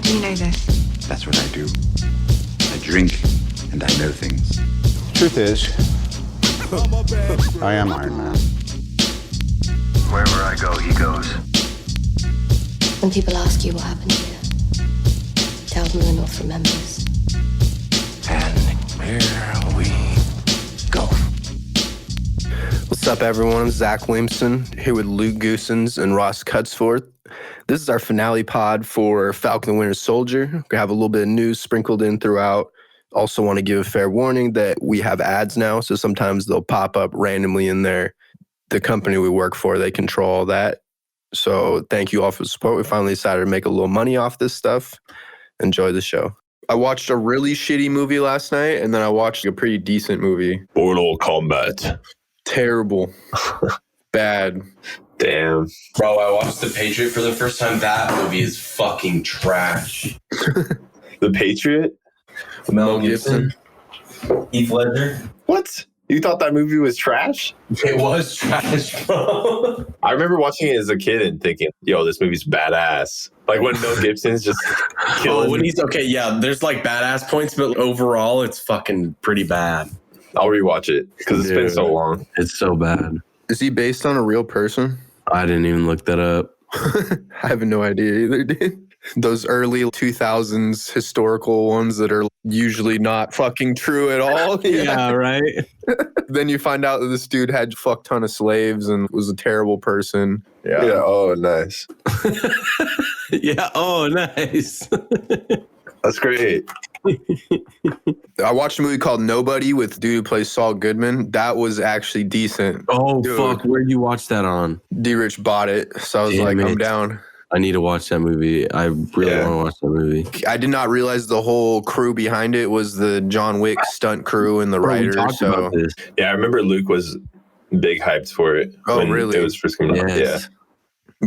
do you know this? That's what I do. I drink and I know things. Truth is, I am Iron Man. Wherever I go, he goes. When people ask you what happened here, tell them the North remembers. And here we go. What's up, everyone? I'm Zach Williamson here with Luke Goosens and Ross Cutsforth. This is our finale pod for Falcon the Winter Soldier. We're going to have a little bit of news sprinkled in throughout. Also want to give a fair warning that we have ads now, so sometimes they'll pop up randomly in there. The company we work for, they control all that. So thank you all for the support. We finally decided to make a little money off this stuff. Enjoy the show. I watched a really shitty movie last night, and then I watched a pretty decent movie. Mortal Kombat. Terrible. Bad. Damn. Bro, I watched The Patriot for the first time. That movie is fucking trash. The Patriot? Mel Gibson. Heath Ledger. What? You thought that movie was trash? It was trash, bro. I remember watching it as a kid and thinking, yo, this movie's badass. Like when Mel Gibson's just killing. When he's okay, yeah, there's like badass points, but overall it's fucking pretty bad. I'll rewatch it because it's been so long. It's so bad. Is he based on a real person? I didn't even look that up. I have no idea either, dude. Those early 2000s historical ones that are usually not fucking true at all. Yeah, right? Then you find out that this dude had a fuck ton of slaves and was a terrible person. Yeah. Oh, nice. Yeah. Oh, nice. That's great. I watched a movie called Nobody with the dude who plays Saul Goodman. That was actually decent. Oh, dude, fuck. Where'd you watch that on? D-Rich bought it. So I was Damn like, it. I'm down. I need to watch that movie. I really want to watch that movie. I did not realize the whole crew behind it was the John Wick stunt crew and the writers. So yeah, I remember Luke was big hyped for it. Oh, really? It was first coming out. Yeah.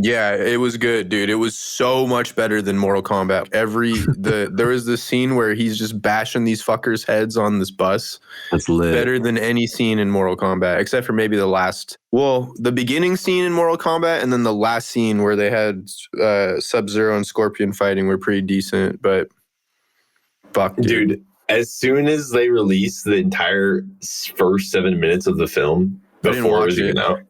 Yeah, it was good, dude. It was so much better than Mortal Kombat. There was this scene where he's just bashing these fuckers' heads on this bus. That's lit. Better than any scene in Mortal Kombat, except for maybe the beginning scene in Mortal Kombat, and then the last scene where they had Sub-Zero and Scorpion fighting were pretty decent, but fuck, dude. As soon as they released the entire first 7 minutes of the film before it was even out,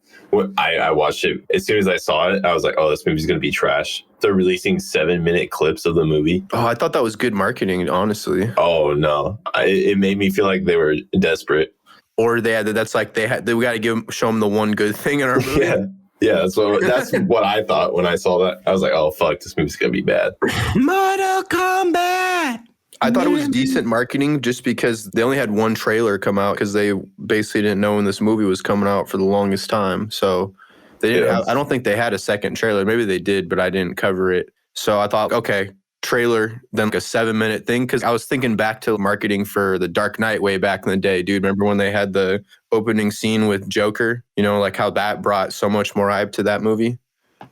I watched it. As soon as I saw it, I was like, oh, this movie's going to be trash. They're releasing 7-minute clips of the movie. Oh, I thought that was good marketing, honestly. Oh, no. It made me feel like they were desperate. Or we got to show them the one good thing in our movie. Yeah, that's what I thought when I saw that. I was like, oh, fuck, this movie's going to be bad. Mortal Kombat! I thought it was decent marketing just because they only had one trailer come out because they basically didn't know when this movie was coming out for the longest time. So they didn't. I don't think they had a second trailer. Maybe they did, but I didn't cover it. So I thought, okay, trailer, then like a 7-minute thing. Because I was thinking back to marketing for The Dark Knight way back in the day, dude. Remember when they had the opening scene with Joker? You know, like how that brought so much more hype to that movie.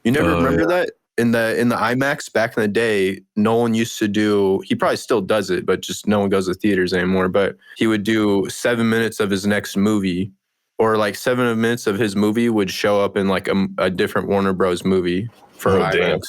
You never remember that? In the IMAX back in the day, Nolan used to do, he probably still does it, but just no one goes to theaters anymore, but he would do 7 minutes of his next movie, or like 7 minutes of his movie would show up in like a different Warner Bros. Movie for IMAX. Damn.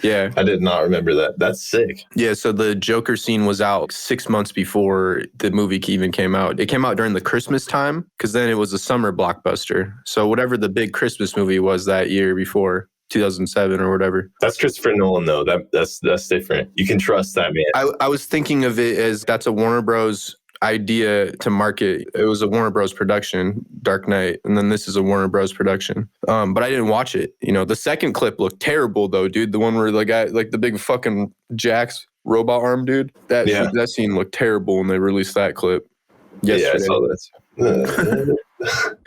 Yeah. I did not remember that. That's sick. Yeah, so the Joker scene was out 6 months before the movie even came out. It came out during the Christmas time, because then it was a summer blockbuster. So whatever the big Christmas movie was that year before, 2007 or whatever. That's Christopher Nolan, though. That's different. You can trust that man. I was thinking of it as that's a Warner Bros. Idea to market. It was a Warner Bros. Production, Dark Knight, and then this is a Warner Bros. Production. But I didn't watch it. You know, the second clip looked terrible, though, dude. The one where the guy, like the big fucking Jax robot arm dude, that scene looked terrible when they released that clip yesterday. Yeah, I saw that.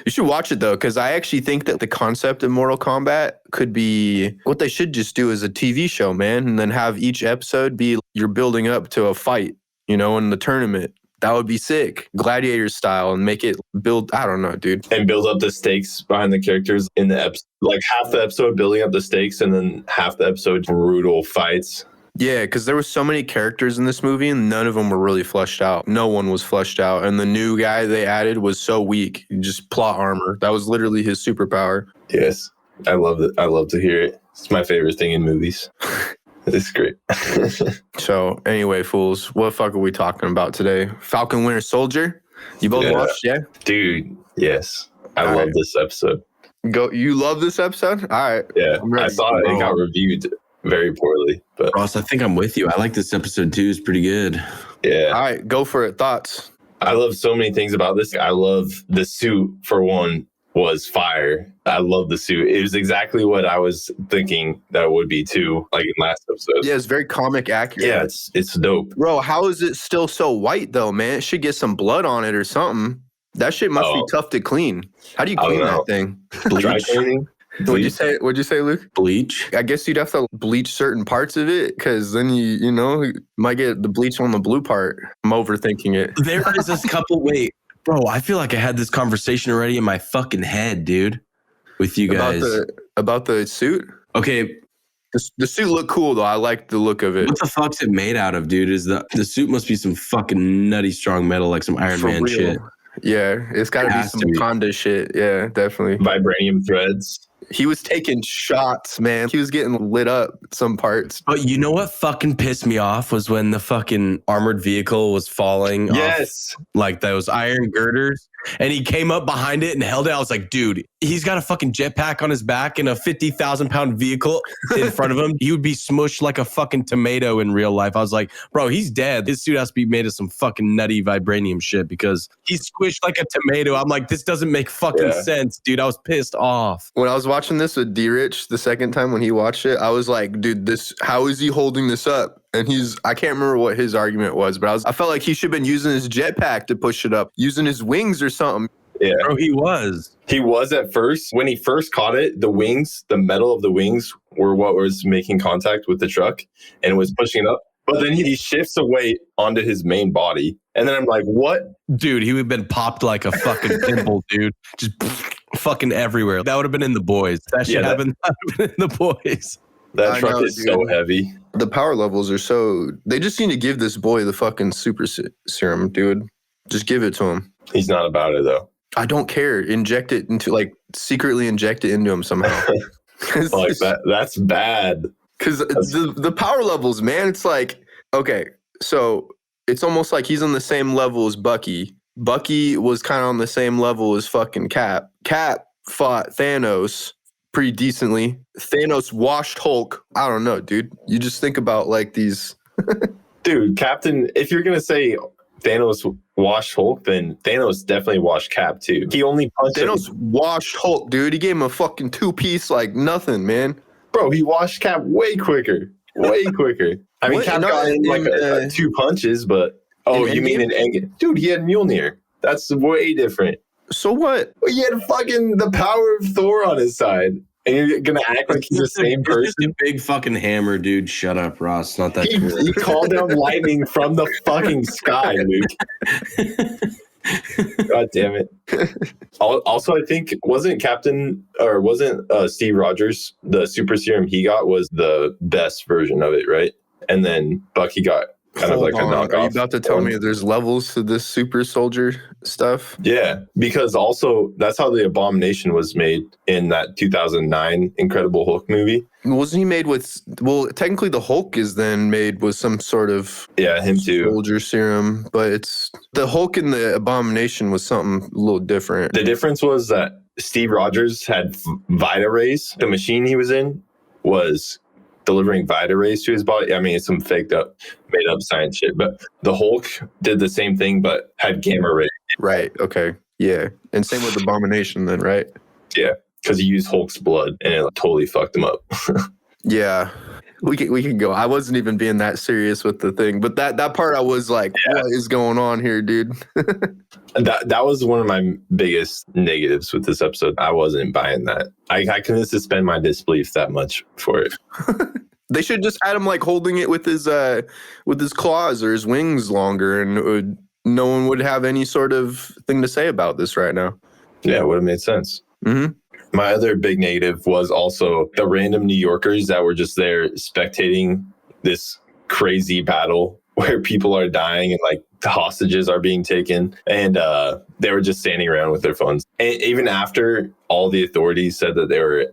You should watch it, though, because I actually think that the concept of Mortal Kombat could be, what they should just do is a TV show, man, and then have each episode be you're building up to a fight, you know, in the tournament. That would be sick. Gladiator style, and make it build, I don't know, dude. And build up the stakes behind the characters in the episode. Like half the episode building up the stakes, and then half the episode brutal fights. Yeah, because there were so many characters in this movie and none of them were really fleshed out. No one was fleshed out. And the new guy they added was so weak. Just plot armor. That was literally his superpower. Yes. I love it. I love to hear it. It's my favorite thing in movies. It's great. So anyway, fools, what the fuck are we talking about today? Falcon Winter Soldier? You both watched, yeah? Dude, yes. I All love right. this episode. You love this episode? All right. Yeah, I'm ready. I saw it got reviewed very poorly, but Ross, I think I'm with you. I like this episode too. It's pretty good. yeah. All right, go for it. Thoughts? I love so many things about this. I love the suit, for one, was fire. I love the suit. It was exactly what I was thinking that it would be too, like in last episode. Yeah, it's very comic accurate. Yeah, it's dope. Bro, how is it still so white though, man? It should get some blood on it or something. That shit must be tough to clean. How do you clean that thing? Dry cleaning? What'd you say, Luke? Bleach. I guess you'd have to bleach certain parts of it because then you might get the bleach on the blue part. I'm overthinking it. There is this couple. Wait, bro, I feel like I had this conversation already in my fucking head, dude, with you guys. About the suit? Okay. The suit looked cool, though. I like the look of it. What the fuck's it made out of, dude? Is the suit must be some fucking nutty strong metal, like some Iron Man shit. Yeah, it's got to be some Wakanda shit. Yeah, definitely. Vibranium threads. He was taking shots, man. He was getting lit up some parts. But you know what fucking pissed me off was when the fucking armored vehicle was falling off, like those iron girders, and he came up behind it and held it. I was like, dude, he's got a fucking jetpack on his back and a 50,000 pound vehicle in front of him. He would be smushed like a fucking tomato in real life. I was like, bro, he's dead. His suit has to be made of some fucking nutty vibranium shit because he's squished like a tomato. I'm like, this doesn't make fucking sense, dude. I was pissed off. When I was watching this with D-Rich the second time when he watched it, I was like, dude, how is he holding this up? And I can't remember what his argument was, but I felt like he should have been using his jetpack to push it up, using his wings or something. Yeah. Bro, he was. He was at first. When he first caught it, the wings, the metal of the wings were what was making contact with the truck and was pushing it up. But then he shifts away onto his main body. And then I'm like, what? Dude, he would have been popped like a fucking pimple, dude. Just fucking everywhere. That would have been in The Boys. That shit happened in The Boys. That truck is so heavy. The power levels are they just need to give this boy the fucking super serum, dude. Just give it to him. He's not about it, though. I don't care. Inject it secretly inject it into him somehow. Like that's bad. Because the power levels, man, it's like, okay, so it's almost like he's on the same level as Bucky. Bucky was kind of on the same level as fucking Cap. Cap fought Thanos pretty decently. Thanos washed Hulk. I don't know, dude. You just think about like these. Dude, Captain, if you're going to say Thanos washed Hulk, then Thanos definitely washed Cap too. He only punched Thanos washed Hulk, dude. He gave him a fucking 2-piece like nothing, man. Bro, he washed Cap way quicker. Way quicker. I mean, Cap got in like 2 punches, but you mean in Endgame? Dude, he had Mjolnir. That's way different. So what? Well, he had fucking the power of Thor on his side. And you're going to act like he's the same person? Just a big fucking hammer, dude. Shut up, Ross. Not that cool. He called down lightning from the fucking sky, Luke. God damn it. Also, I think, wasn't Steve Rogers, the super serum he got was the best version of it, right? And then Bucky got kind of like a knockoff. Are you about to tell me there's levels to this super soldier stuff? Yeah, because also that's how the Abomination was made in that 2009 Incredible Hulk movie. Wasn't he made with, technically the Hulk is then made with some sort of him too. Soldier serum, but it's the Hulk and the Abomination was something a little different. The difference was that Steve Rogers had Vita rays. The machine he was in was delivering Vita rays to his body. I mean, it's some made up science shit, but the Hulk did the same thing, but had gamma rays. Right. Okay. Yeah. And same with Abomination then, right? Yeah. Because he used Hulk's blood and it totally fucked him up. Yeah. We can go. I wasn't even being that serious with the thing, but that part I was like, what is going on here, dude? That was one of my biggest negatives with this episode. I wasn't buying that. I couldn't suspend my disbelief that much for it. They should just had him like holding it with his claws or his wings longer, and no one would have any sort of thing to say about this right now. Yeah, it would have made sense. Mm-hmm. My other big negative was also the random New Yorkers that were just there spectating this crazy battle where people are dying and like the hostages are being taken, and they were just standing around with their phones. And even after all the authorities said that they were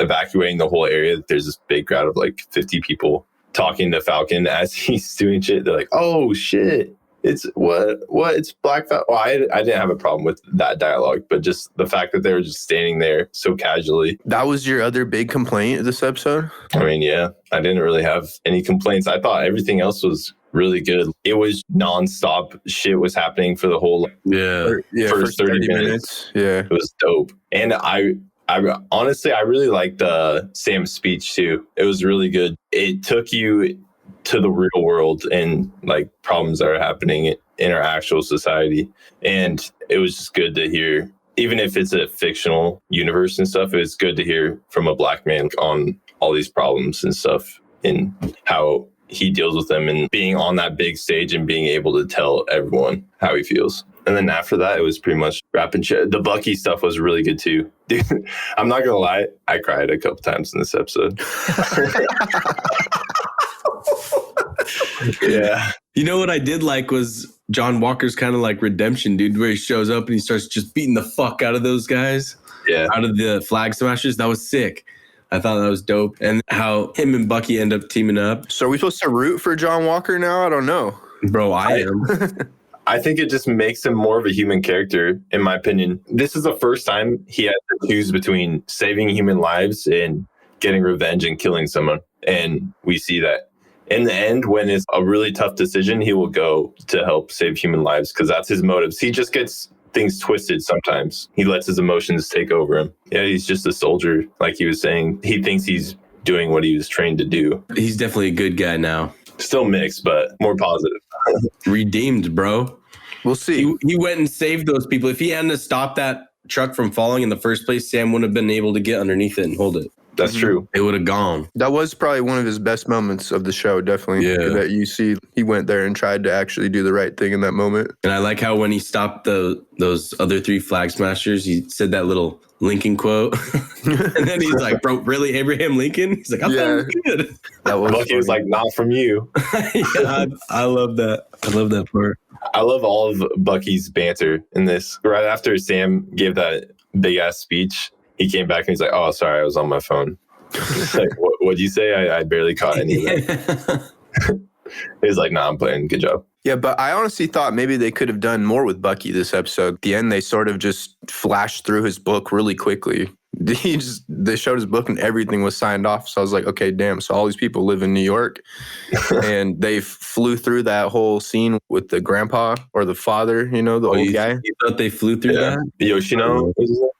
evacuating the whole area, there's this big crowd of like 50 people talking to Falcon as he's doing shit. They're like, oh shit. It's what? It's Black Falcon. Well, I didn't have a problem with that dialogue, but just the fact that they were just standing there so casually. That was your other big complaint of this episode? I mean, yeah, I didn't really have any complaints. I thought everything else was really good. It was nonstop shit was happening for the whole first 30 minutes. Yeah. It was dope. And I honestly, I really liked Sam's speech too. It was really good. It took you to the real world and like problems that are happening in our actual society. And it was just good to hear, even if it's a fictional universe and stuff, it's good to hear from a Black man on all these problems and stuff and how he deals with them and being on that big stage and being able to tell everyone how he feels. And then after that, it was pretty much rapping shit. The Bucky stuff was really good too. Dude, I'm not going to lie. I cried a couple times in this episode. Yeah. You know what I did like was John Walker's kind of like redemption, dude, where he shows up and he starts just beating the fuck out of those guys. Yeah. Out of the Flagsmashers. That was sick. I thought that was dope. And how him and Bucky end up teaming up. So are we supposed to root for John Walker now? I don't know. Bro, I am. I think it just makes him more of a human character, in my opinion. This is the first time he had to choose between saving human lives and getting revenge and killing someone. And we see that. In the end, when it's a really tough decision, he will go to help save human lives because that's his motives. He just gets things twisted sometimes. He lets his emotions take over him. Yeah, he's just a soldier, like he was saying. He thinks he's doing what he was trained to do. He's definitely a good guy now. Still mixed, but more positive. Redeemed, bro. We'll see. He went and saved those people. If he hadn't stopped that truck from falling in the first place, Sam wouldn't have been able to get underneath it and hold it. That's true. It would have gone. That was probably one of his best moments of the show, definitely. Yeah. That you see he went there and tried to actually do the right thing in that moment. And I like how when he stopped those other three Flagsmashers, he said that little Lincoln quote. And then he's like, bro, really, Abraham Lincoln? He's like, I thought it was good. That was Bucky was like, not from you. Yeah, I love that. I love that part. I love all of Bucky's banter in this. Right after Sam gave that big ass speech, he came back and he's like, oh, sorry, I was on my phone. Like, what'd you say? I barely caught any of that. He's like, nah, I'm playing. Good job. Yeah, but I honestly thought maybe they could have done more with Bucky this episode. At the end, they sort of just flashed through his book really quickly. They showed his book and everything was signed off. So I was like, okay, damn. So all these people live in New York and they flew through that whole scene with the grandpa or the father, the old guy. You thought they flew through that? Yoshino?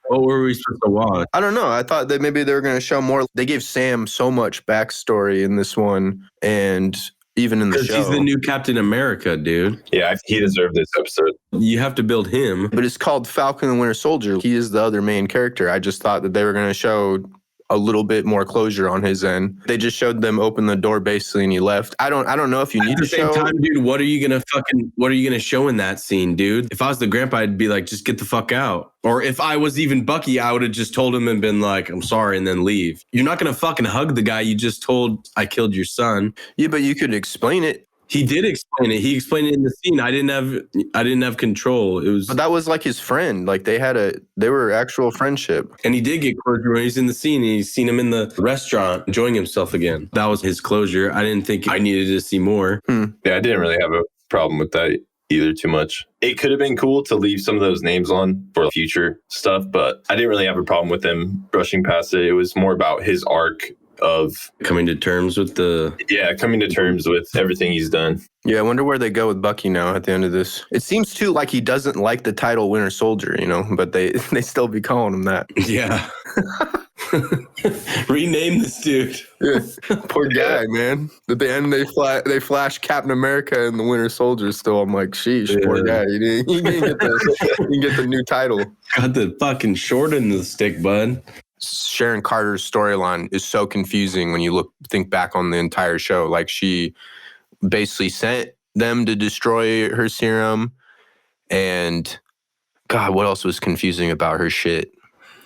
What were we supposed to watch? I don't know. I thought that maybe they were going to show more. They gave Sam so much backstory in this one and even in the show. Because he's the new Captain America, dude. Yeah, he deserved this episode. You have to build him. But it's called Falcon and Winter Soldier. He is the other main character. I just thought that they were going to show a little bit more closure on his end. They just showed them open the door basically and he left. I don't know if you need to show. At the same time, dude, what are you gonna show in that scene, dude? If I was the grandpa, I'd be like, just get the fuck out. Or if I was even Bucky, I would have just told him and been like, I'm sorry, and then leave. You're not gonna fucking hug the guy you just told I killed your son. Yeah, but you could explain it. He did explain it. He explained it in the scene. I didn't have control. It was. But that was like his friend. Like they were actual friendship. And he did get closure when he's in the scene. And he's seen him in the restaurant enjoying himself again. That was his closure. I didn't think I needed to see more. Yeah, I didn't really have a problem with that either too much. It could have been cool to leave some of those names on for future stuff, but I didn't really have a problem with them brushing past it. It was more about his arc of coming to terms with everything he's done. Yeah, I wonder where they go with Bucky now at the end of this. It seems too like he doesn't like the title Winter Soldier, but they still be calling him that. Yeah. Rename this dude. Yeah. Poor guy, man. At the end, they flash Captain America and the Winter Soldier still. I'm like, sheesh, poor guy. He didn't get the new title. Got the fucking short end of the stick, bud. Sharon Carter's storyline is so confusing when you think back on the entire show. Like she basically sent them to destroy her serum, and God, what else was confusing about her shit?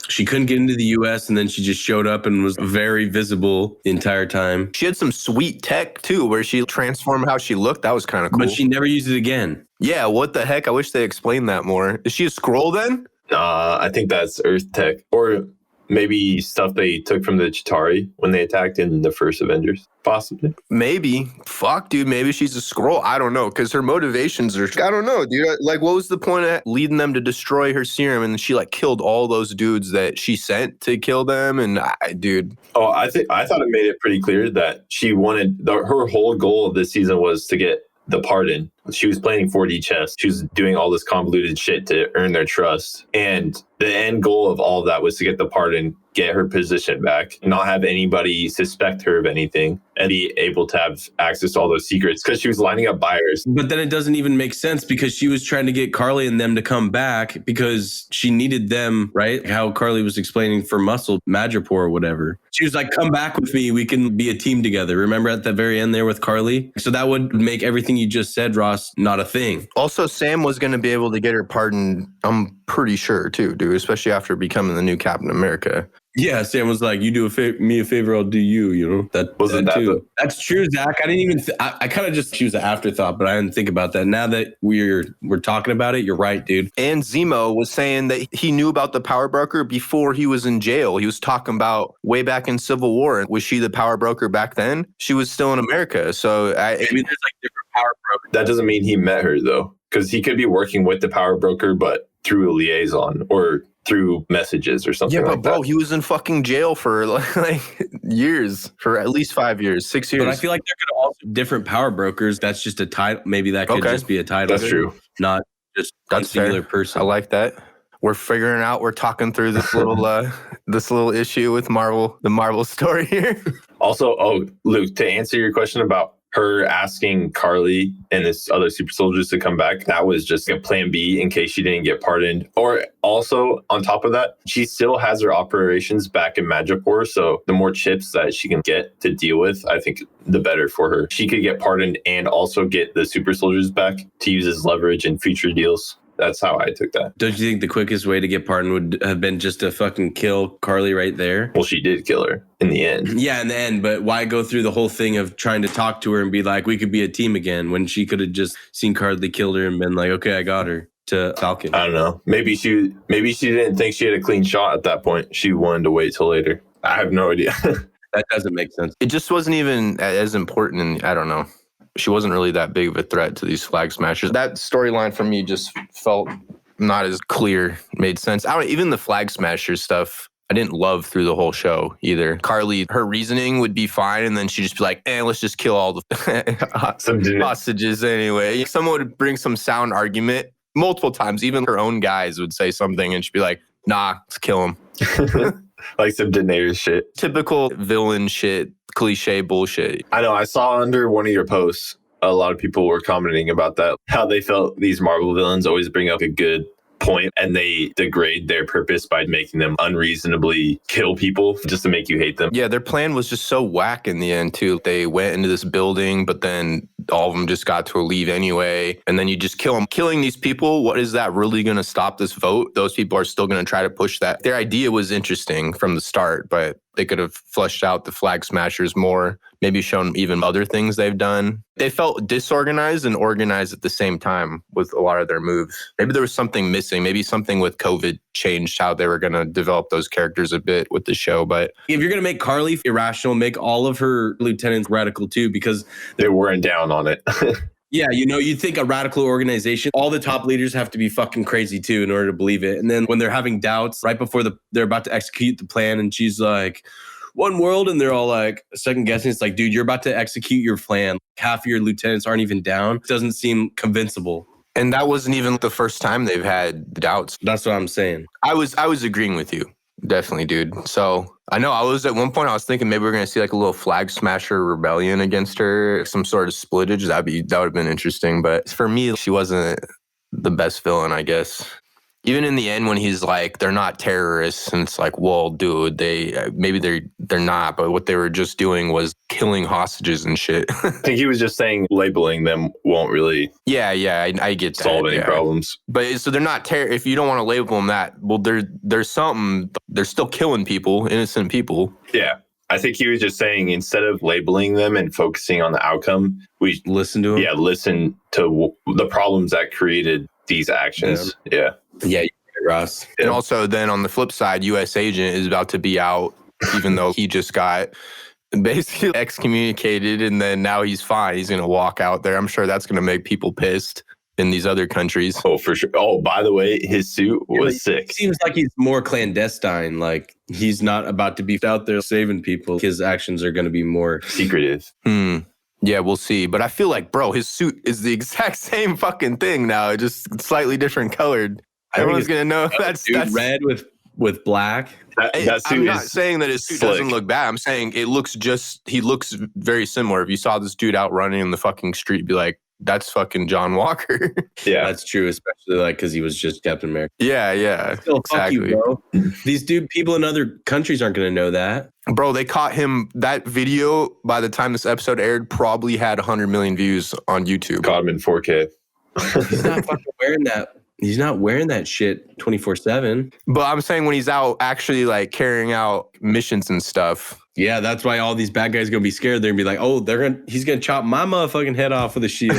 She couldn't get into the U.S. and then she just showed up and was very visible the entire time. She had some sweet tech too, where she transformed how she looked. That was kind of cool. But she never used it again. Yeah, what the heck? I wish they explained that more. Is she a Skrull then? I think that's Earth tech, or Maybe stuff they took from the Chitauri when they attacked in the first Avengers. Possibly. Maybe. Fuck, dude. Maybe she's a Skrull. I don't know. Because her motivations are... I don't know, dude. Like, what was the point of leading them to destroy her serum? And she, like, killed all those dudes that she sent to kill them. And, dude... Oh, I thought it made it pretty clear that she wanted... her whole goal of this season was to get the pardon. She was playing 4D chess. She was doing all this convoluted shit to earn their trust. And the end goal of all of that was to get the pardon, get her position back, not have anybody suspect her of anything, and be able to have access to all those secrets because she was lining up buyers. But then it doesn't even make sense because she was trying to get Carly and them to come back because she needed them, right? How Carly was explaining for Muscle, Madripoor or whatever. She was like, come back with me. We can be a team together. Remember at the very end there with Carly? So that would make everything you just said, Ross, not a thing. Also, Sam was going to be able to get her pardon, I'm pretty sure, too, dude, especially after becoming the new Captain America. Yeah, Sam was like, you do me a favor, I'll do you, you know? That wasn't that too. That's true, Zach. I didn't even, I kind of just, she was an afterthought, but I didn't think about that. Now that we're talking about it, you're right, dude. And Zemo was saying that he knew about the power broker before he was in jail. He was talking about way back in Civil War. Was she the power broker back then? She was still in America. So maybe there's like different power brokers. That doesn't mean he met her though, because he could be working with the power broker, but through a liaison or through messages or something. Yeah, but like bro, that. he was in fucking jail for like years, for at least 5 years, 6 years. But I feel like there could also be different power brokers. That's just a title. Maybe that could just be a title. That's true. Not just a singular person. I like that. We're figuring out. We're talking through this little issue with Marvel, the Marvel story here. Also, Luke, to answer your question about her asking Carly and this other super soldiers to come back, that was just a plan B in case she didn't get pardoned. Or also, on top of that, she still has her operations back in Madripoor, so the more chips that she can get to deal with, I think the better for her. She could get pardoned and also get the super soldiers back to use as leverage in future deals. That's how I took that. Don't you think the quickest way to get pardoned would have been just to fucking kill Carly right there? Well, she did kill her in the end. Yeah, in the end, but why go through the whole thing of trying to talk to her and be like, we could be a team again, when she could have just seen Carly killed her and been like, okay, I got her, to Falcon? I don't know. Maybe she didn't think she had a clean shot at that point. She wanted to wait till later. I have no idea. That doesn't make sense. It just wasn't even as important, and I don't know. She wasn't really that big of a threat to these flag smashers. That storyline for me just felt not as clear, made sense. Even the flag smasher stuff, I didn't love through the whole show either. Carly, her reasoning would be fine, and then she'd just be like, let's just kill all the hostages anyway. Someone would bring some sound argument multiple times. Even her own guys would say something, and she'd be like, nah, let's kill them. Like some Daenerys shit. Typical villain shit, cliche bullshit. I know. I saw under one of your posts, a lot of people were commenting about that, how they felt these Marvel villains always bring up a good point and they degrade their purpose by making them unreasonably kill people just to make you hate them. Yeah, their plan was just so whack in the end, too. They went into this building, but then all of them just got to leave anyway. And then you just kill them. Killing these people, what is that really going to stop this vote? Those people are still going to try to push that. Their idea was interesting from the start, but they could have fleshed out the flag smashers more, maybe shown even other things they've done. They felt disorganized and organized at the same time with a lot of their moves. Maybe there was something missing. Maybe something with COVID changed how they were going to develop those characters a bit with the show. But if you're going to make Carly irrational, make all of her lieutenants radical too, because they weren't down on it. Yeah, you think a radical organization, all the top leaders have to be fucking crazy too in order to believe it. And then when they're having doubts right before they're about to execute the plan and she's like, one world, and they're all like second guessing. It's like, dude, you're about to execute your plan. Half of your lieutenants aren't even down. It doesn't seem convincible. And that wasn't even the first time they've had doubts. That's what I'm saying. I was agreeing with you. Definitely, dude. So I know at one point I was thinking maybe we're going to see like a little flag smasher rebellion against her, some sort of splittage. That would have been interesting. But for me, she wasn't the best villain, I guess. Even in the end, when he's like, they're not terrorists, and it's like, well, dude, maybe they're not, but what they were just doing was killing hostages and shit. I think he was just saying labeling them won't really I get that. Solve any problems. But so they're not if you don't want to label them that, well, there's something, they're still killing people, innocent people. Yeah. I think he was just saying instead of labeling them and focusing on the outcome, we listen to them. Yeah, listen to the problems that created these actions. Yeah, Ross. And also then on the flip side, U.S. Agent is about to be out, even though he just got basically excommunicated, and then now he's fine. He's going to walk out there. I'm sure that's going to make people pissed in these other countries. Oh, for sure. Oh, by the way, his suit was sick. It seems like he's more clandestine. Like he's not about to be out there saving people. His actions are going to be more secretive. Yeah, we'll see. But I feel like, bro, his suit is the exact same fucking thing now, just slightly different colored. Everyone's going to know that's red with black. I'm not saying that his suit doesn't look bad. I'm saying he looks very similar. If you saw this dude out running in the fucking street, be like, that's fucking John Walker. Yeah, that's true, especially like because he was just Captain America. Yeah, still, exactly. Fuck you, bro. These people in other countries aren't going to know that. Bro, they caught him. That video, by the time this episode aired, probably had 100 million views on YouTube. Caught him in 4K. He's not fucking wearing that. He's not wearing that shit 24/7. But I'm saying when he's out actually like carrying out missions and stuff. Yeah, that's why all these bad guys gonna be scared. They're gonna be like, oh, he's gonna chop my motherfucking head off with a shield.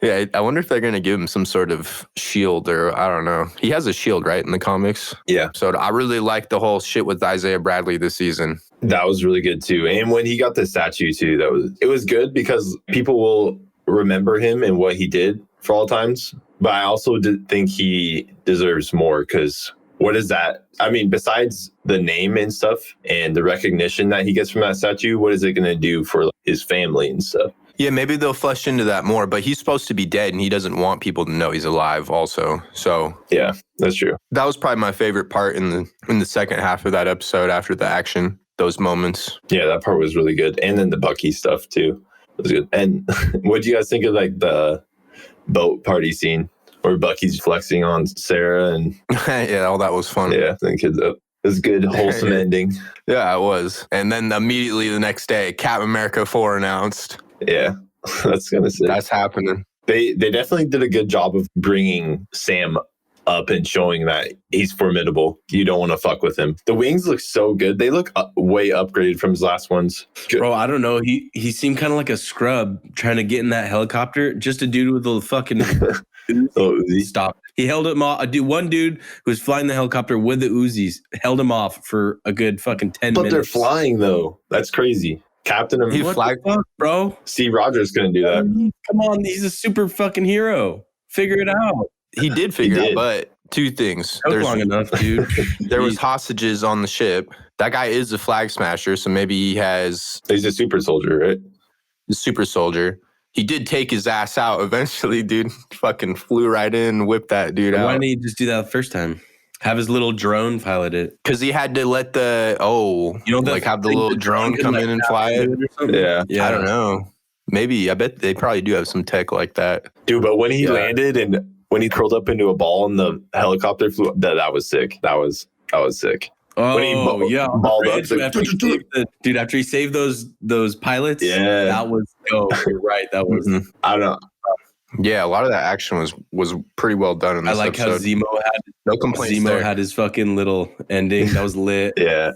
Yeah, I wonder if they're gonna give him some sort of shield or I don't know. He has a shield, right, in the comics? Yeah. So I really like the whole shit with Isaiah Bradley this season. That was really good too. And when he got the statue too, it was good because people will remember him and what he did for all times. But I also did think he deserves more because what is that? I mean, besides the name and stuff and the recognition that he gets from that statue, what is it going to do for his family and stuff? Yeah, maybe they'll flesh into that more, but he's supposed to be dead and he doesn't want people to know he's alive also. So yeah, that's true. That was probably my favorite part in the second half of that episode after the action, those moments. Yeah, that part was really good. And then the Bucky stuff too was good. And what do you guys think of like the boat party scene? Where Bucky's flexing on Sarah and yeah, all that was fun. Yeah, I think it was a good, wholesome ending. Yeah, it was. And then immediately the next day, Captain America 4 announced. Yeah, that's gonna say that's happening. They definitely did a good job of bringing Sam up and showing that he's formidable. You don't want to fuck with him. The wings look so good. They look way upgraded from his last ones. Good. Bro, I don't know. He seemed kind of like a scrub trying to get in that helicopter. Just a dude with a fucking stop. He held him off. One dude who was flying the helicopter with the Uzis held him off for a good fucking 10 minutes. But they're flying though. That's crazy. Captain America. He flagged, bro. Steve Rogers couldn't do that. Come on, he's a super fucking hero. Figure it out. He did figure it out, but two things. There's long enough, dude. There was hostages on the ship. That guy is a Flagsmasher, so maybe he's a super soldier, right? The super soldier. He did take his ass out eventually, dude. Fucking flew right in, whipped that dude out. Why didn't he just do that the first time? Have his little drone pilot it. Because he had to let have the little drone come in and fly it. Yeah. I don't know. Maybe. I bet they probably do have some tech like that. Dude, but when he landed and when he curled up into a ball and the helicopter flew, that was sick. That was sick. Oh, when he balled up. Dude, after he saved those pilots, that was you're right. That was I don't know. Yeah, a lot of that action was pretty well done in this I like episode. how Zemo had no complaints. Zemo had his fucking little ending. That was lit. Yeah.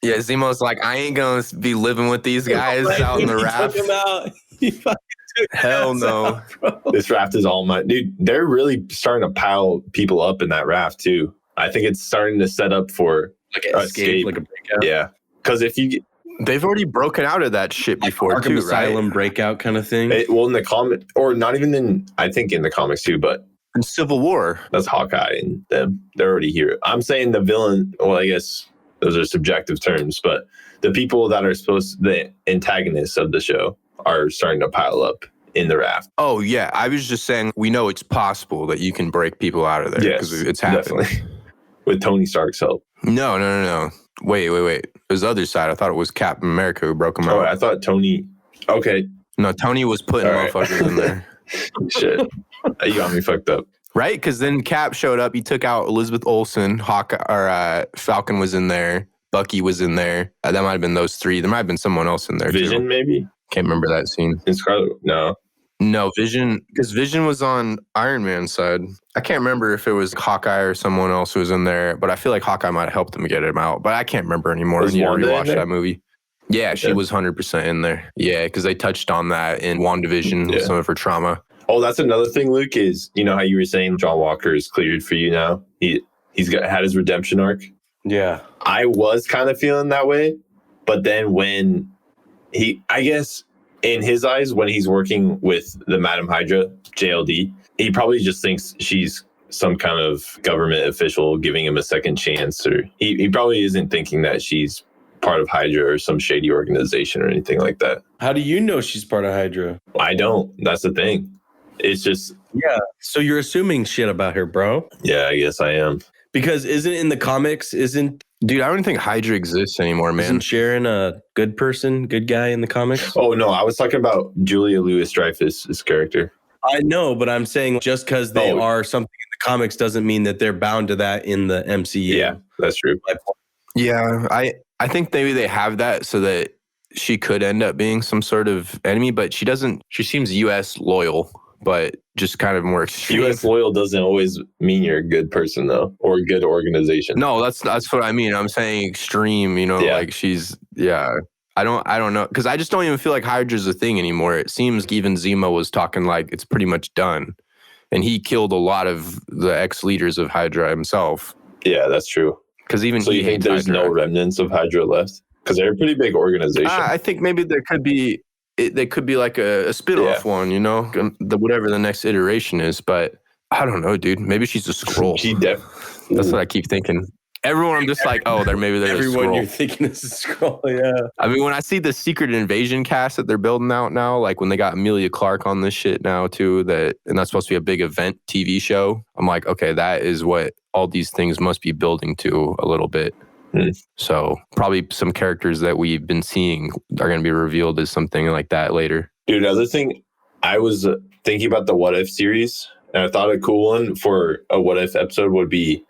Yeah, Zemo's like, I ain't gonna be living with these guys out in the raft. Took him out. He fucking took Hell no. out, this raft is all mine. Dude, they're really starting to pile people up in that raft too. I think it's starting to set up for like an escape, like a breakout. Yeah. Because if you they've already broken out of that shit before Arkham too, Asylum right? breakout kind of thing. Well, in the comic, or not even in, I think in the comics too, but In Civil War. That's Hawkeye and them. They're already here. I'm saying the villain, well, I guess those are subjective terms, but the people that are the antagonists of the show are starting to pile up in the raft. Oh, yeah. I was just saying, we know it's possible that you can break people out of there because it's happening. Definitely. With Tony Stark's help. No. Wait. It was the other side. I thought it was Captain America who broke him out. Oh, I thought Tony. Okay. No, Tony was putting motherfuckers in there. Shit. You got me fucked up. Right? Because then Cap showed up. He took out Elizabeth Olsen. Falcon was in there. Bucky was in there. That might have been those three. There might have been someone else in there Vision, too. maybe? Can't remember that scene. In Scarlet? No, Vision. Because Vision was on Iron Man's side. I can't remember if it was Hawkeye or someone else who was in there, but I feel like Hawkeye might have helped him get him out. But I can't remember anymore. I need to rewatch that movie. Yeah, she was 100% in there. Yeah, because they touched on that in WandaVision, some of her trauma. Oh, that's another thing, Luke, is, you know how you were saying John Walker is cleared for you now? He's had his redemption arc. Yeah. I was kind of feeling that way. But then when I guess in his eyes, when he's working with the Madam Hydra, JLD, he probably just thinks she's some kind of government official giving him a second chance, or he probably isn't thinking that she's part of Hydra or some shady organization or anything like that. How do you know she's part of Hydra? I don't. That's the thing. It's just... Yeah. So you're assuming shit about her, bro? Yeah, I guess I am. Because isn't in the comics, Dude, I don't even think Hydra exists anymore, man. Isn't Sharon a good person, good guy in the comics? Oh, no. I was talking about Julia Louis-Dreyfus' character. I know, but I'm saying just because they are something in the comics doesn't mean that they're bound to that in the MCU. Yeah, that's true. Yeah, I think maybe they have that so that she could end up being some sort of enemy, but she doesn't. She seems U.S. loyal, but just kind of more extreme. U.S. loyal doesn't always mean you're a good person, though, or a good organization. No, that's what I mean. I'm saying extreme, like she's, I don't know, because I just don't even feel like Hydra's a thing anymore. It seems even Zemo was talking like it's pretty much done. And he killed a lot of the ex-leaders of Hydra himself. Yeah, that's true. Because even so you think there's Hydra. No remnants of Hydra left? Because they're a pretty big organization. I think maybe there could be, they could be like a spin-off one, whatever the next iteration is. But I don't know, dude. Maybe she's a Skrull. That's what I keep thinking. Everyone, I'm just like, maybe they're everyone a Skrull. You're thinking is a Skrull, yeah. I mean, when I see the Secret Invasion cast that they're building out now, like when they got Emilia Clarke on this shit now too, and that's supposed to be a big event TV show, I'm like, okay, that is what all these things must be building to a little bit. So probably some characters that we've been seeing are going to be revealed as something like that later. Dude, another thing, I was thinking about the What If series, and I thought a cool one for a What If episode would be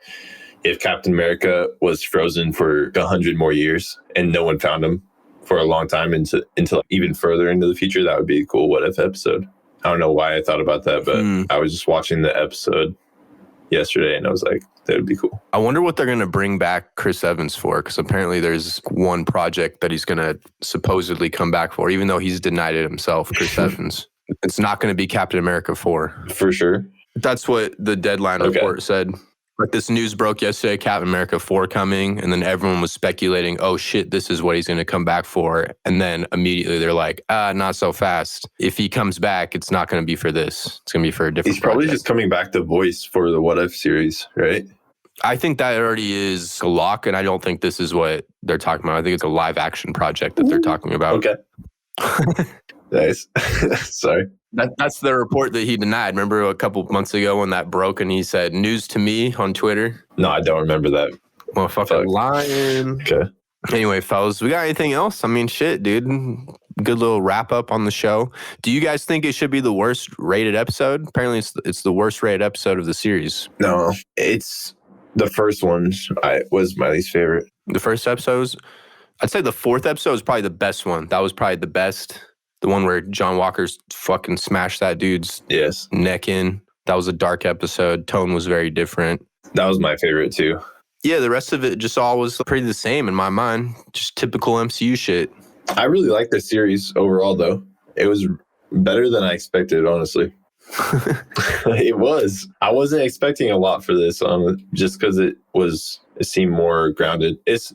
if Captain America was frozen for 100 more years and no one found him for a long time until even further into the future. That would be a cool What If episode. I don't know why I thought about that, but I was just watching the episode yesterday and I was like, that would be cool. I wonder what they're going to bring back Chris Evans for, because apparently there's one project that he's going to supposedly come back for, even though he's denied it himself, Chris Evans. It's not going to be Captain America 4. For sure. That's what the Deadline report said. Like this news broke yesterday, Captain America 4 coming, and then everyone was speculating, oh shit, this is what he's going to come back for. And then immediately they're like, not so fast. If he comes back, it's not going to be for this. It's going to be for a different He's probably project. just coming back to voice for the What If series, right? I think that already is a lock, and I don't think this is what they're talking about. I think it's a live action project that they're talking about. Okay. Nice. Sorry. That's the report that he denied. Remember a couple months ago when that broke and he said, news to me on Twitter? No, I don't remember that. Motherfucker lying. Okay. Anyway, fellas, we got anything else? I mean, shit, dude. Good little wrap up on the show. Do you guys think it should be the worst rated episode? Apparently it's the worst rated episode of the series. No, it's the first one was my least favorite. The first episodes? I'd say the fourth episode is probably the best one. That was probably the best. The one where John Walker's fucking smashed that dude's neck in. That was a dark episode. Tone was very different. That was my favorite too. Yeah, the rest of it just all was pretty the same in my mind. Just typical MCU shit. I really liked the series overall, though. It was better than I expected, honestly. It was. I wasn't expecting a lot for this, just because it seemed more grounded. It's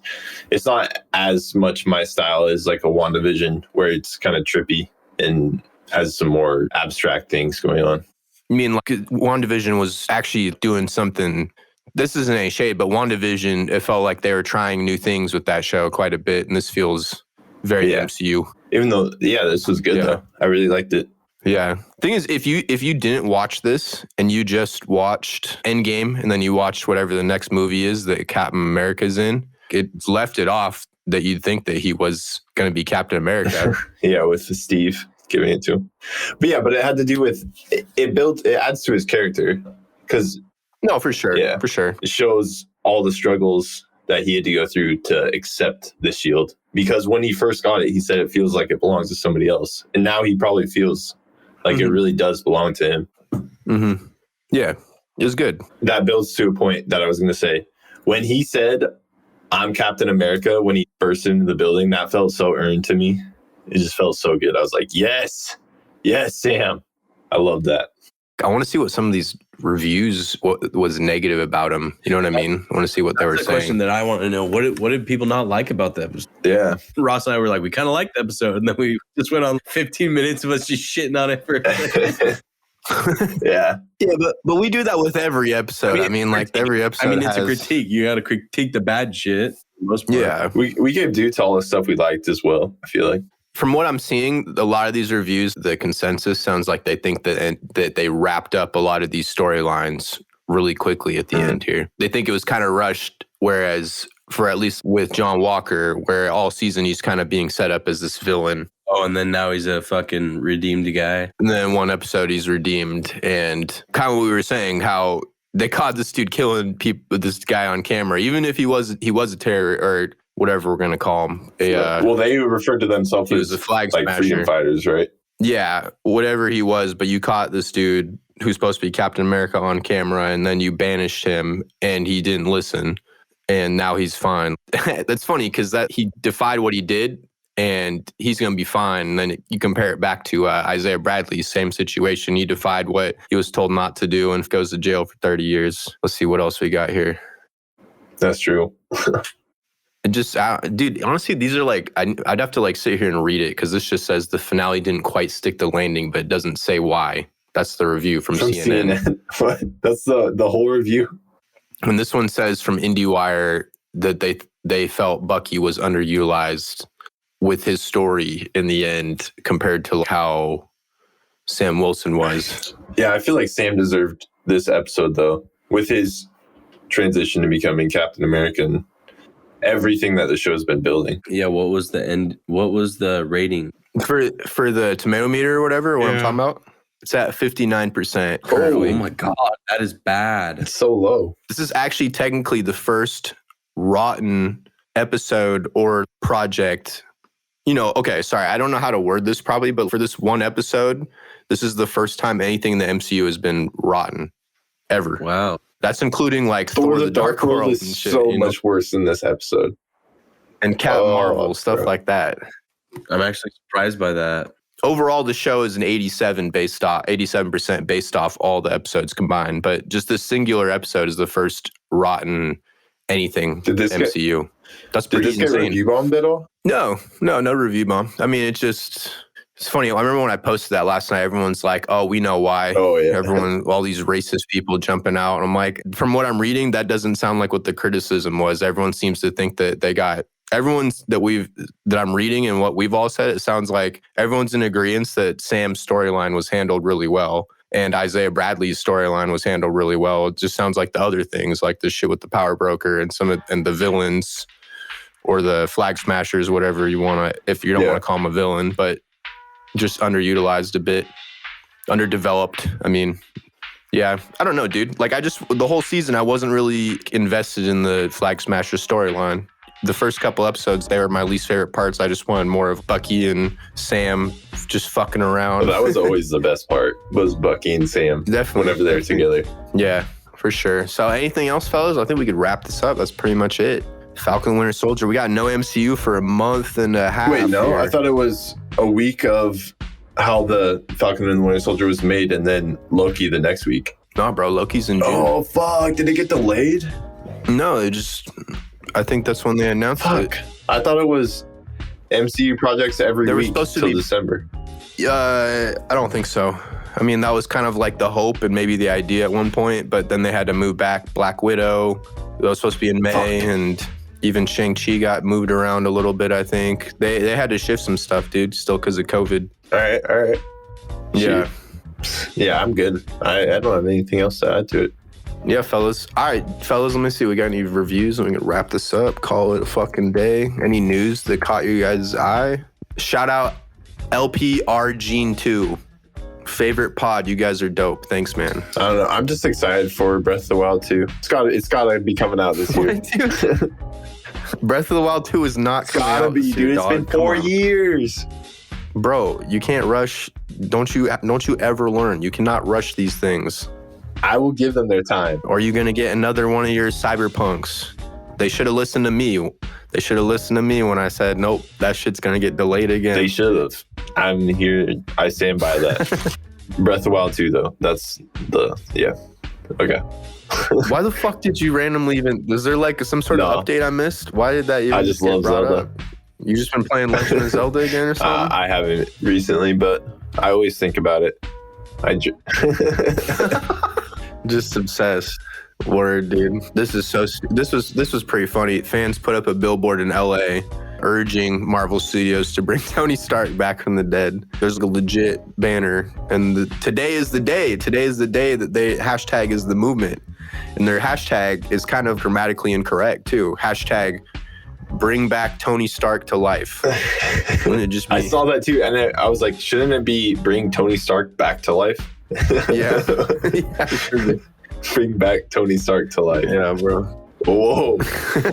not as much my style as like a WandaVision, where it's kind of trippy and has some more abstract things going on. I mean, like WandaVision was actually doing something. This isn't any shade, but WandaVision, it felt like they were trying new things with that show quite a bit, and this feels very MCU. Even though, this was good though. I really liked it. Yeah. Thing is, if you didn't watch this and you just watched Endgame and then you watched whatever the next movie is that Captain America's in, it left it off that you'd think that he was going to be Captain America. Yeah, with Steve giving it to him. But it had to do with it adds to his character because no, for sure. Yeah, for sure. It shows all the struggles that he had to go through to accept the shield. Because when he first got it, he said it feels like it belongs to somebody else. And now he probably feels like it really does belong to him. Mm-hmm. Yeah, it was good. That builds to a point that I was going to say. When he said, I'm Captain America, when he burst into the building, that felt so earned to me. It just felt so good. I was like, yes, Sam. I love that. I want to see what some of these reviews was negative about him. You know what I mean? I want to see what they were saying. That's the question that I want to know. What did people not like about the episode? Yeah. Ross and I were like, we kind of liked the episode. And then we just went on 15 minutes of us just shitting on it for Yeah, but we do that with every episode. I mean like every episode. It's a critique. You got to critique the bad shit. Most part. Yeah, we gave due to all the stuff we liked as well. I feel like from what I'm seeing, a lot of these reviews, the consensus sounds like they think that they wrapped up a lot of these storylines really quickly at the end here. They think it was kind of rushed, whereas for at least with John Walker, where all season he's kind of being set up as this villain. Oh, and then now he's a fucking redeemed guy. And then one episode he's redeemed. And kind of what we were saying, how they caught this dude killing people, this guy on camera, even if he was a terror or whatever we're going to call him. Well, they referred to themselves as a Flagsmasher. Like freedom fighters, right? Yeah, whatever he was. But you caught this dude who's supposed to be Captain America on camera, and then you banished him, and he didn't listen. And now he's fine. That's funny because he defied what he did, and he's going to be fine. And then you compare it back to Isaiah Bradley, same situation. He defied what he was told not to do and goes to jail for 30 years. Let's see what else we got here. That's true. Just, dude, honestly, these are like, I'd have to like sit here and read it because this just says the finale didn't quite stick the landing, but it doesn't say why. That's the review from CNN. What? That's the whole review? And this one says from IndieWire that they felt Bucky was underutilized with his story in the end compared to how Sam Wilson was. Yeah, I feel like Sam deserved this episode, though, with his transition to becoming Captain America. Everything that the show's been building. Yeah, what was the end? What was the rating for the tomato meter or whatever? What I'm talking about? It's at 59% currently. Oh my god, that is bad. It's so low. This is actually technically the first rotten episode or project. Okay, sorry, I don't know how to word this probably, but for this one episode, this is the first time anything in the MCU has been rotten ever. Wow. That's including like Thor the Dark World is shit, so much worse than this episode. And Captain Marvel, stuff like that. I'm actually surprised by that. Overall, the show is an 87% based off all the episodes combined. But just this singular episode is the first rotten anything MCU. That's pretty insane. Did this get review bombed at all? No review bomb. I mean, it's funny. I remember when I posted that last night, everyone's like, oh, we know why. Oh, yeah. All these racist people jumping out. And I'm like, from what I'm reading, that doesn't sound like what the criticism was. Everyone seems to think that everyone's that I'm reading and what we've all said, it sounds like everyone's in agreement that Sam's storyline was handled really well. And Isaiah Bradley's storyline was handled really well. It just sounds like the other things, like the shit with the power broker and and the villains or the Flagsmashers, whatever you want to, if you don't want to call them a villain, but just underutilized a bit, underdeveloped. I mean, yeah, I don't know, dude. Like the whole season, I wasn't really invested in the Flagsmasher storyline. The first couple episodes, they were my least favorite parts. I just wanted more of Bucky and Sam just fucking around. Well, that was always the best part, was Bucky and Sam. Definitely. Whenever they're together. Yeah, for sure. So anything else, fellas? I think we could wrap this up. That's pretty much it. Falcon Winter Soldier. We got no MCU for a month and a half. Wait, no? Here. I thought it was a week of how the Falcon and the Winter Soldier was made and then Loki the next week. No, bro. Loki's in June. Oh, fuck. Did it get delayed? No, I think that's when they announced it. I thought it was MCU projects every week till December. I don't think so. I mean, that was kind of like the hope and maybe the idea at one point, but then they had to move back Black Widow. That was supposed to be in May, and even Shang-Chi got moved around a little bit, I think. They had to shift some stuff, dude, still because of COVID. All right. Yeah. Yeah, I'm good. I don't have anything else to add to it. Yeah, fellas. All right, fellas, let me see. We got any reviews? We can wrap this up, call it a fucking day. Any news that caught you guys' eye? Shout out LPR Gene 2. Favorite pod. You guys are dope. Thanks, man. I don't know. I'm just excited for Breath of the Wild 2. It's gotta be coming out this year. Breath of the Wild 2 is not coming out this year, dude. It's been 4 years. Bro, you can't rush. Don't you ever learn. You cannot rush these things. I will give them their time. Or are you going to get another one of your cyberpunks? They should have listened to me. They should have listened to me when I said, nope, that shit's going to get delayed again. They should have. I'm here. I stand by that. Breath of the Wild 2, though. That's okay. Why the fuck did you randomly even? Was there like some sort of update I missed? Why did that even? I just love Zelda. Up? You just been playing Legend of Zelda again or something? I haven't recently, but I always think about it. Just obsessed. Word, dude. This was pretty funny. Fans put up a billboard in LA urging Marvel Studios to bring Tony Stark back from the dead. There's a legit banner, and today is the day. Today is the day that they hashtag is the movement, and their hashtag is kind of grammatically incorrect too. Hashtag bring back Tony Stark to life. Wouldn't it just be? I saw that too, and I was like, shouldn't it be bring Tony Stark back to life? Yeah. Yeah, sure. Bring back Tony Stark to life. Yeah, bro. Whoa,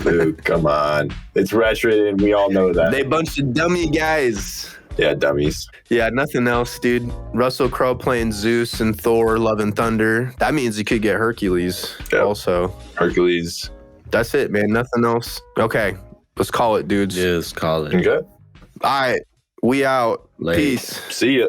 dude, come on. It's retro, and we all know that. They bunch of dummy guys. Yeah, dummies. Yeah, nothing else, dude. Russell Crowe playing Zeus and Thor, Love and Thunder. That means he could get Hercules also. Hercules. That's it, man. Nothing else. Okay, let's call it, dudes. Yeah, let's call it. Okay. All right, we out. Later. Peace. See ya.